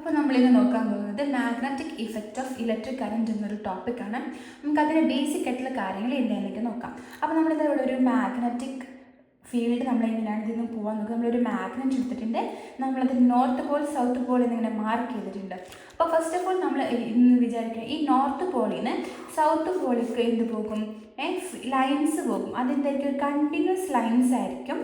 അപ്പോൾ നമ്മളിന്ന് നോക്കാൻ പോകുന്നത് magnetic effect of electric current എന്നൊരു ടോപ്പിക്കാണ്. നമുക്കതിൻ്റെ ബേസിക് ആയിട്ടുള്ള കാര്യങ്ങൾ എന്താണെന്നൊക്കെ നോക്കാം. അപ്പോൾ നമ്മളിത് ഇവിടെ ഒരു മാഗ്നറ്റിക് ഫീൽഡ് നമ്മളെങ്ങനെയാണ് ഇതിൽ നിന്ന് പോകാൻ നോക്കുക. നമ്മളൊരു മാഗ്നറ്റ് എടുത്തിട്ടുണ്ട്, നമ്മളത് നോർത്ത് പോൾ സൗത്ത് പോൾ എന്നിങ്ങനെ മാർക്ക് ചെയ്തിട്ടുണ്ട്. അപ്പോൾ ഫസ്റ്റ് ഓഫ് ഓൾ നമ്മൾ ഇന്ന് വിചാരിക്കുക, ഈ നോർത്ത് പോളിൽ നിന്ന് സൗത്ത് പോളിലേക്ക് എന്ത് പോകും, ലൈൻസ് പോകും. അതെന്തായിരിക്കും, കണ്ടിന്യൂസ് ലൈൻസ് ആയിരിക്കും.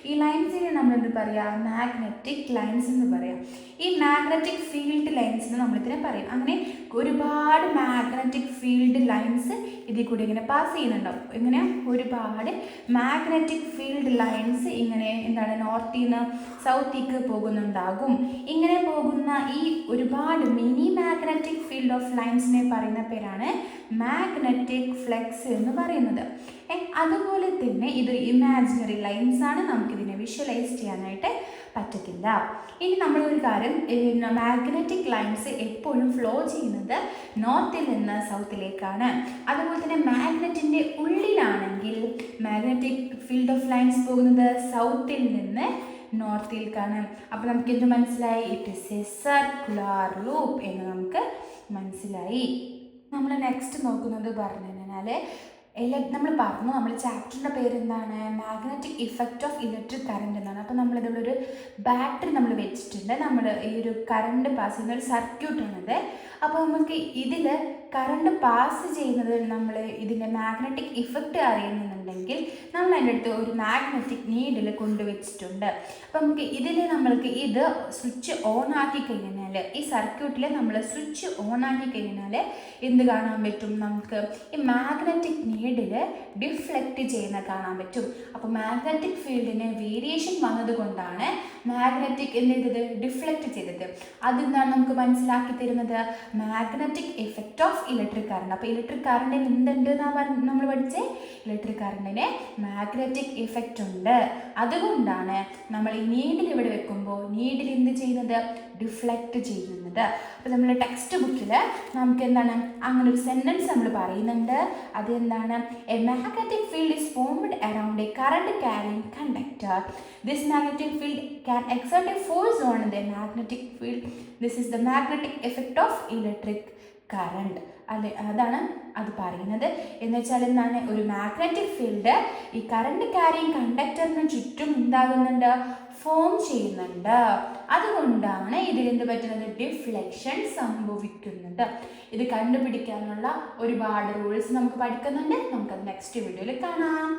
ഈ ലൈൻസിനെ നമ്മളെന്ത് പറയുക, മാഗ്നറ്റിക് ലൈൻസ് എന്ന് പറയാം. ഈ മാഗ്നറ്റിക് ഫീൽഡ് ലൈൻസിന് നമ്മളിതിനെ പറയും. അങ്ങനെ ഒരുപാട് മാഗ്നറ്റിക് ഫീൽഡ് ലൈൻസ് ഇതിൽ കൂടി ഇങ്ങനെ പാസ് ചെയ്യുന്നുണ്ടാവും. ഇങ്ങനെ ഒരുപാട് മാഗ്നറ്റിക് ഫീൽഡ് ലൈൻസ് ഇങ്ങനെ എന്താണ് നോർത്തിൽ നിന്ന് സൗത്തേക്ക് പോകുന്നുണ്ടാകും. ഇങ്ങനെ പോകുന്ന ഈ ഒരുപാട് മിനി മാഗ്നറ്റിക് ഫീൽഡ് ഓഫ് ലൈൻസിനെ പറയുന്ന പേരാണ് മാഗ്നറ്റിക് ഫ്ലക്സ് എന്ന് പറയുന്നത്. അതുപോലെ തന്നെ ഇതൊരു ഇമാജിനറി ലൈൻസ് ആണ്, നമുക്കിതിനെ വിഷ്വലൈസ് ചെയ്യാനായിട്ട് പറ്റത്തില്ല. ഇനി നമ്മളൊരു കാര്യം, മാഗ്നറ്റിക് ലൈൻസ് എപ്പോഴും ഫ്ലോ ചെയ്യുന്നത് നോർത്തിൽ നിന്ന് സൗത്തിലേക്കാണ്. അതുപോലെ തന്നെ മാഗ്നറ്റിൻ്റെ ഉള്ളിലാണെങ്കിൽ മാഗ്നറ്റിക് ഫീൽഡ് ഓഫ് ലൈൻസ് പോകുന്നത് സൗത്തിൽ നിന്ന് നോർത്തിലേക്കാണ്. അപ്പോൾ നമുക്ക് എന്ത് മനസ്സിലായി, it is A circular loop എന്ന് നമുക്ക് മനസ്സിലായി. നമ്മൾ നെക്സ്റ്റ് നോക്കുന്നത് പറഞ്ഞു കഴിഞ്ഞാൽ നമ്മൾ പറഞ്ഞു, നമ്മൾ ചാപ്റ്ററിൻ്റെ പേര് എന്താണ്, magnetic effect of electric current എന്നാണ്. അപ്പോൾ നമ്മളിതുള്ള ഒരു ബാറ്ററി നമ്മൾ വെച്ചിട്ടുണ്ട്, നമ്മൾ ഈ ഒരു കറണ്ട് പാസ് ചെയ്യുന്ന ഒരു സർക്യൂട്ടാണിത്. അപ്പോൾ നമുക്ക് ഇതിൽ കറണ്ട് പാസ് ചെയ്യുന്നത് നമ്മൾ ഇതിൻ്റെ മാഗ്നറ്റിക് ഇഫക്റ്റ് അറിയുന്നുണ്ടെങ്കിൽ നമ്മൾ അതിൻ്റെ അടുത്ത് ഒരു മാഗ്നറ്റിക് നീഡിൽ കൊണ്ടുവച്ചിട്ടുണ്ട്. അപ്പോൾ നമുക്ക് ഇതിൽ നമ്മൾക്ക് ഇത് സ്വിച്ച് ഓൺ ആക്കി കഴിഞ്ഞാൽ, ഈ സർക്യൂട്ടിൽ നമ്മൾ സ്വിച്ച് ഓൺ ആക്കി കഴിഞ്ഞാൽ എന്ത് കാണാൻ പറ്റും, നമുക്ക് ഈ മാഗ്നറ്റിക് നീഡിൽ ഡിഫ്ലക്റ്റ് ചെയ്യുന്ന കാണാൻ പറ്റും. അപ്പോൾ മാഗ്നറ്റിക് ഫീൽഡിന് വേരിയേഷൻ വന്നതുകൊണ്ടാണ് മാഗ്നറ്റിക് എന്ത് ചെയ്തത്, ഡിഫ്ലക്റ്റ് ചെയ്തത്. അതെന്താണ് നമുക്ക് മനസ്സിലാക്കി തരുന്നത്, magnetic effect of electric current. അപ്പോൾ ഇലക്ട്രിക് കറണ്ടിന് എന്തുണ്ട് എന്നാണ് നമ്മൾ പഠിച്ചത്, ഇലക്ട്രിക് കറണ്ടിന് മാഗ്നറ്റിക് ഇഫക്റ്റ് ഉണ്ട്. അതുകൊണ്ടാണ് നമ്മൾ ഈ നീഡിൽ ഇവിടെ വെക്കുമ്പോൾ നീഡിൽ എന്ത് ചെയ്യുന്നത്, ഡിഫ്ലക്റ്റ് ചെയ്യുന്നത്. അപ്പോൾ നമ്മുടെ ടെക്സ്റ്റ് ബുക്കിൽ നമുക്ക് എന്താണ് അങ്ങനെ ഒരു സെൻറ്റൻസ് നമ്മൾ പറയുന്നുണ്ട്. അതെന്താണ്, A magnetic field is formed around A current carrying conductor. This magnetic field can exert A force on the magnetic field. This is the magnetic effect of electric current. അതാണ് അത് പറയുന്നത്. എന്ന് വെച്ചാൽ എന്താണ്, ഒരു മാഗ്നറ്റിക് ഫീൽഡ് ഈ current carrying കണ്ടക്ടറിന് ചുറ്റും എന്താകുന്നുണ്ട്, form ചെയ്യുന്നുണ്ട്. അതുകൊണ്ടാണ് ഇതിലെന്ത് പറ്റുന്നത്, ഡിഫ്ലക്ഷൻ സംഭവിക്കുന്നത്. ഇത് കണ്ടുപിടിക്കാനുള്ള ഒരുപാട് റൂൾസ് നമുക്ക് പഠിക്കുന്നുണ്ട്. നമുക്കത് നെക്സ്റ്റ് വീഡിയോയിൽ കാണാം.